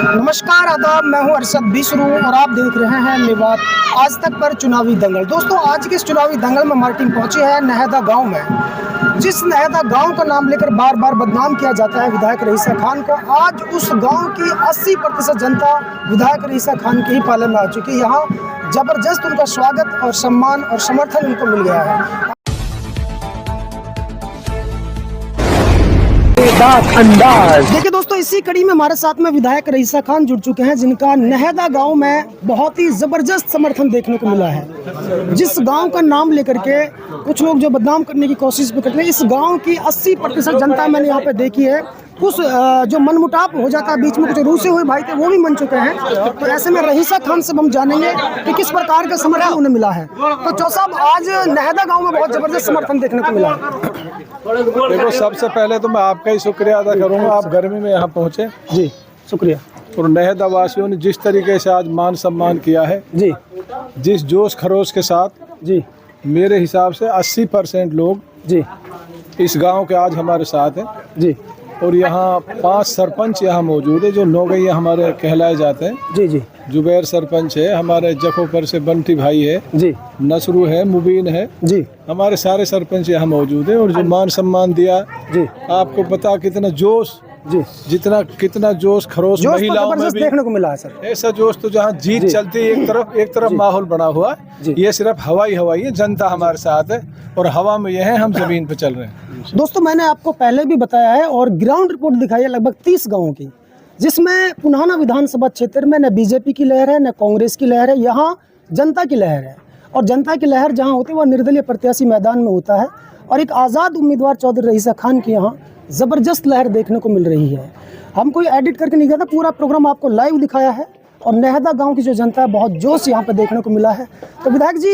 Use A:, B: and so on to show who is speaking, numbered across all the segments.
A: नमस्कार आदाब, मैं हूं अरशद बिसरू और आप देख रहे हैं मेवात आज तक पर चुनावी दंगल। दोस्तों, आज के इस चुनावी दंगल में हमारी टीम पहुंची है नहदा गांव में। जिस नहदा गांव का नाम लेकर बार बार बदनाम किया जाता है विधायक रईसा खान को, आज उस गांव की 80% जनता विधायक रईसा खान के ही पाले में आ चुकी है। यहाँ जबरदस्त उनका स्वागत और सम्मान और समर्थन उनको मिल गया है। देखिए दोस्तों, इसी कड़ी में हमारे साथ में विधायक रईसा खान जुड़ चुके हैं, जिनका नहदा गांव में बहुत ही जबरदस्त समर्थन देखने को मिला है। जिस गांव का नाम लेकर के कुछ लोग जो बदनाम करने की कोशिश भी करते हैं, इस गांव की 80% जनता मैंने यहाँ पे देखी है। कुछ जो मनमुटाव हो जाता है बीच में, कुछ रूसे हुए भाई थे वो भी मन चुके हैं। तो ऐसे में रईसा खान से हम जानेंगे कि किस प्रकार का समर्थन उन्हें मिला है। तो चौ साहब, आज नहदा गांव में बहुत जबरदस्त समर्थन देखने को मिला है।
B: देखो, सबसे पहले तो मैं आपका ही शुक्रिया अदा करूंगा, आप गर्मी में यहाँ पहुँचे।
A: जी शुक्रिया।
B: और नहदा वासियों ने जिस तरीके से आज मान सम्मान किया है,
A: जी
B: जिस जोश खरोश के साथ,
A: जी
B: मेरे हिसाब से 80% लोग
A: जी
B: इस गांव के आज हमारे साथ हैं।
A: जी
B: और यहाँ 5 सरपंच यहाँ मौजूद है जो नौगैया हमारे कहलाए जाते हैं।
A: जी जी
B: जुबैर सरपंच है, हमारे जखोपर से बंटी भाई है,
A: जी
B: नसरू है, मुबीन है,
A: जी
B: हमारे सारे सरपंच यहाँ मौजूद हैं। और जो मान सम्मान दिया,
A: जी
B: आपको पता कितना जोश,
A: जी
B: कितना जोश खरोश
A: जोश तो
B: महिलाओं में
A: जबरदस्त
B: भी
A: देखने को मिला है सर।
B: ऐसा जोश तो जहाँ जीत
A: जी।
B: चलती है एक तरफ माहौल बना हुआ है। ये सिर्फ हवाई है, जनता हमारे साथ है और हवा में ये है, हम जमीन पे चल रहे हैं।
A: दोस्तों, मैंने आपको पहले भी बताया है और ग्राउंड रिपोर्ट दिखाई है लगभग 30 गाँवों की, जिसमें पुनाना विधानसभा क्षेत्र में न बीजेपी की लहर है न कांग्रेस की लहर है। यहाँ जनता की लहर है और जनता की लहर जहाँ होती है वह निर्दलीय प्रत्याशी मैदान में होता है और एक आज़ाद उम्मीदवार चौधरी रईसा खान की यहाँ ज़बरदस्त लहर देखने को मिल रही है। हम कोई एडिट करके नहीं गया था, पूरा प्रोग्राम आपको लाइव दिखाया है और नहदा गांव की जो जनता है बहुत जोश यहाँ पे देखने को मिला है। तो विधायक जी,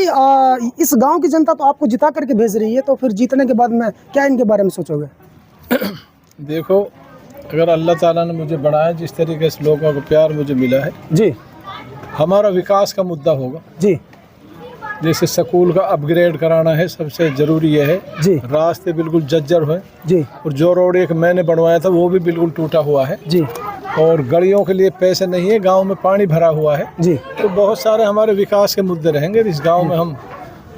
A: इस गांव की जनता तो आपको जिता करके भेज रही है, तो फिर जीतने के बाद में क्या इनके बारे में सोचोगे?
B: देखो, अगर अल्लाह ताला ने मुझे बनाया, जिस तरीके से लोगों का प्यार मुझे मिला है जी, हमारा विकास का मुद्दा होगा जी। जैसे स्कूल का अपग्रेड कराना है, सबसे ज़रूरी ये है जी। रास्ते बिल्कुल जर्जर हुए जी, और जो रोड एक मैंने बनवाया था वो भी बिल्कुल टूटा हुआ है जी। और गलियों के लिए पैसे नहीं है, गांव में पानी भरा हुआ है जी। तो बहुत सारे हमारे विकास के मुद्दे रहेंगे। इस गांव में हम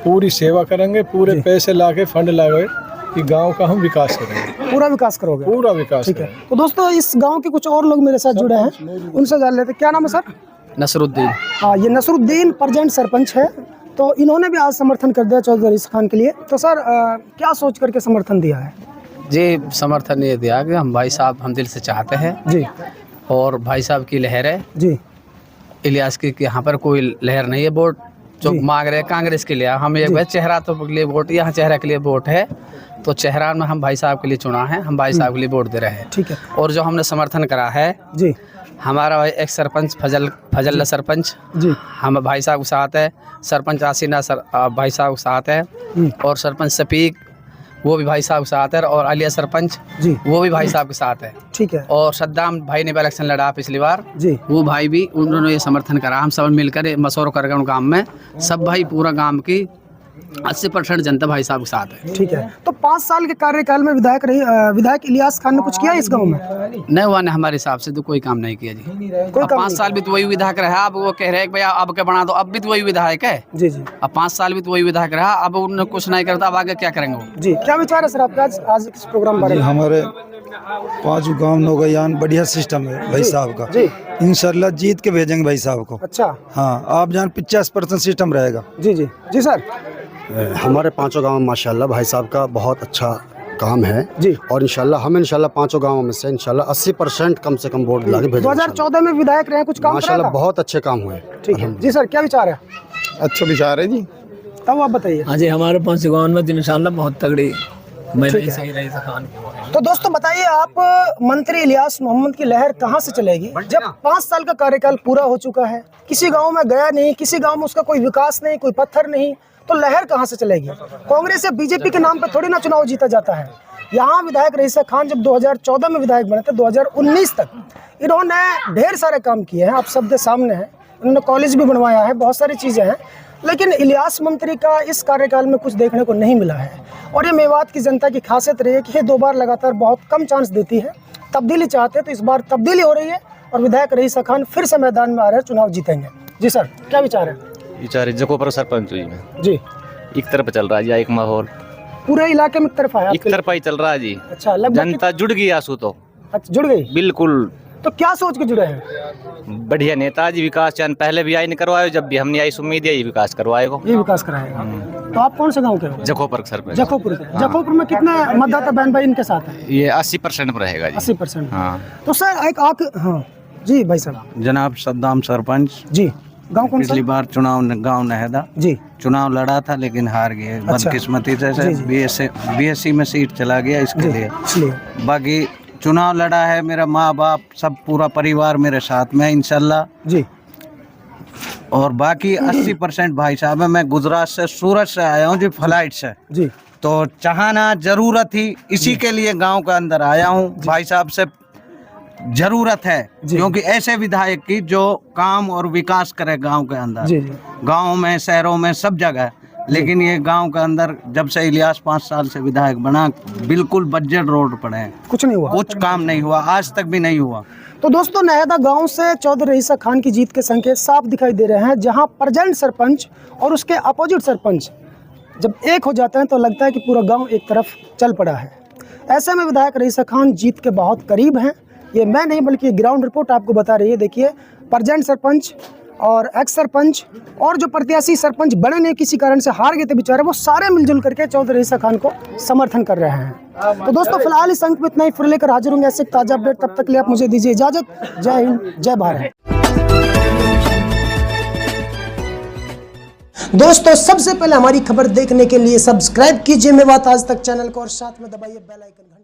B: पूरी सेवा करेंगे, पूरे पैसे लाके फंड लाके कि गांव का हम विकास करेंगे।
A: पूरा विकास करोगे? पूरा
B: विकास।
A: ठीक है। तो दोस्तों, इस गाँव के कुछ और लोग मेरे साथ जुड़े हैं, उनसे जान लेते। क्या नाम है सर?
C: नसरुद्दीन।
A: हाँ, ये नसरुद्दीन प्रेजेंट सरपंच है। तो इन्होंने भी आज समर्थन कर दिया चौधरी रईसा खान के लिए। तो सर, क्या सोच करके समर्थन दिया है?
C: जी, समर्थन ये दिया कि हम भाई साहब हम दिल से चाहते हैं जी, और भाई साहब की लहर है जी। इलियास की यहाँ पर कोई लहर नहीं है। वोट जो मांग रहे हैं कांग्रेस के लिए, हम एक भाई चेहरा तो के लिए वोट, यहाँ चेहरा के लिए वोट है, तो चेहरा में हम भाई साहब के लिए चुना है, हम भाई साहब के लिए वोट दे रहे हैं। ठीक है। और जो हमने समर्थन करा है जी, हमारा भाई एक सरपंच फजल सरपंच जी, हम भाई साहब के साथ है। सरपंच आसीना भाई साहब के साथ है, और सरपंच सफीक वो भी भाई साहब के साथ है, और अलिया सरपंच जी वो भी भाई साहब के साथ है। ठीक है। और सद्दाम भाई ने भी इलेक्शन लड़ा पिछली बार जी, वो भाई भी, उन्होंने ये समर्थन करा। हम सब मिलकर मशवरा करके उन गाँव में सब भाई पूरा गाँव की 80% जनता भाई साहब के साथ है। ठीक है। तो 5 साल के कार्यकाल में विधायक इलियास खान ने कुछ किया इस गांव में? नहीं हुआ, हमारे हिसाब से तो कोई काम नहीं किया जी। कोई 5 साल भी तो वही विधायक रहा। अब वो कह रहे हैं भैया अब क्या बना दो, अब भी तो वही विधायक है जी जी। अब 5 साल भी तो वही विधायक रहा, अब उन्होंने कुछ नहीं करता, अब आगे क्या करेंगे वो जी? क्या विचार है सर आपका आज इस प्रोग्राम बारे में?
D: हमारे 5 गाँव नौगैयान बढ़िया सिस्टम है भाई साहब का, इंशाल्लाह जीत के भेजेंगे भाई साहब को। अच्छा। हाँ, आप जान 50% सिस्टम रहेगा जी जी जी। सर,
E: हमारे 5 गांव में माशाल्लाह भाई साहब का बहुत अच्छा काम है जी, और इंशाल्लाह 5 गांवों में से इंशाल्लाह 80% कम से कम वोट लाके भेजेंगे।
A: 2014 में विधायक रहे, कुछ काम
E: माशाल्लाह बहुत अच्छे काम हुए।
A: ठीक है जी। सर, क्या विचार है?
D: अच्छा विचार है जी।
A: तब आप बताइए।
F: हाँ जी, हमारे 5 गाँव में इंशाल्लाह बहुत तगड़ी
A: तो दोस्तों बताइए, आप मंत्री इलियास मोहम्मद की लहर कहां से चलेगी जब 5 साल का कार्यकाल पूरा हो चुका है? किसी गांव में गया नहीं, किसी गांव में उसका कोई विकास नहीं, कोई पत्थर नहीं, तो लहर कहां से चलेगी? कांग्रेस या बीजेपी के नाम पर थोड़ी ना चुनाव जीता जाता है। यहाँ विधायक रईसा खान जब 2014 में विधायक बने थे, 2019 तक इन्होंने ढेर सारे काम किए हैं, आप सबके सामने हैं। उन्होंने कॉलेज भी बनवाया है, बहुत सारी चीज़ें हैं, लेकिन इलियास मंत्री का इस कार्यकाल में कुछ देखने को नहीं मिला है। और ये मेवात की जनता की खासियत रही है कि ये 2 बार लगातार बहुत कम चांस देती है। तब्दीली चाहते हैं तो इस बार तब्दीली हो रही है और विधायक रईसा खान फिर से मैदान में आ रहे हैं, चुनाव जीतेंगे। जी सर, क्या विचार है?
G: विचार जकोपर सरपंच हुई में
A: जी,
G: एक तरफ चल रहा है जी, एक माहौल
A: पूरे इलाके में एक तरफा है
G: एक
A: आपके?
G: तरफा ही चल रहा है जी।
A: अच्छा, लगभग
G: जनता जुड़ गई आंसू तो
A: अच्छा, जुड़ गई।
G: बिल्कुल
A: तो क्या सोच के जुड़े हैं?
G: बढ़िया नेता जी, विकास चंद पहले भी आई नहीं करवाए, जब भी हमने आई उम्मीद है ये विकास करवाएगा।
A: ये विकास कराएगा। तो आप कौन से गांव के हो?
G: जकोपर सरपंच।
A: जखोपुर के। जखोपुर में कितने मतदाता बहन भाई इनके साथ है?
G: ये 80% में रहेगा जी।
A: 80%।
G: हाँ।
A: तो सर एक हाँ जी भाई साहब।
H: जनाब सद्दाम सरपंच
A: जी, गांव कौन सा?
H: पिछली बार चुनाव गांव नहदा
A: जी,
H: चुनाव लड़ा था लेकिन हार गए बदकिस्मती से। बीएससी में सीट चला गया इसके लिए।
A: इसलिए
H: बाकी चुनाव लड़ा है, मेरा माँ बाप सब पूरा परिवार मेरे साथ में इंशाल्लाह
A: जी।
H: और बाकी 80% भाई साहब है। मैं गुजरात से सूरत से आया हूँ जी, फ्लाइट से।
A: जी,
H: तो चाहना जरूरत थी, इसी के लिए गांव के अंदर आया हूँ। भाई साहब से जरूरत है क्योंकि ऐसे विधायक की जो काम और विकास करे गांव के अंदर।
A: जी,
H: गाँव में, शहरों में, सब जगह। लेकिन ये गांव के अंदर जब से इलियास 5 साल से विधायक बना, बिल्कुल बजट रोड पड़े हैं,
A: कुछ नहीं हुआ।
H: कुछ काम नहीं हुआ, आज तक भी नहीं हुआ।
A: तो दोस्तों, नहदा गांव से चौधरी रईसा खान की जीत के संकेत साफ दिखाई दे रहे हैं, जहां प्रेजेंट सरपंच और उसके अपोजिट सरपंच जब एक हो जाते हैं तो लगता है कि पूरा गांव एक तरफ चल पड़ा है। ऐसे में विधायक रईसा खान जीत के बहुत करीब हैं। ये मैं नहीं बल्कि ग्राउंड रिपोर्ट आपको बता रही है। देखिए, प्रेजेंट सरपंच और एक्स सरपंच और जो प्रत्याशी सरपंच बने नहीं, किसी कारण से हार गए थे बेचारे, वो सारे मिलजुल करके चौधरी रईसा खान को समर्थन कर रहे हैं। तो दोस्तों, फिलहाल इस अंक में इतना ही। फिर लेकर हाजिर होंगे ऐसे ताज़ा अपडेट। तब तक के लिए आप मुझे दीजिए इजाज़त। जय हिंद, जय भारत। दोस्तों, सबसे पहले हमारी खबर देखने के लिए सब्सक्राइब कीजिए मेवात आज तक चैनल को और साथ में दबाइए बेल आइकन।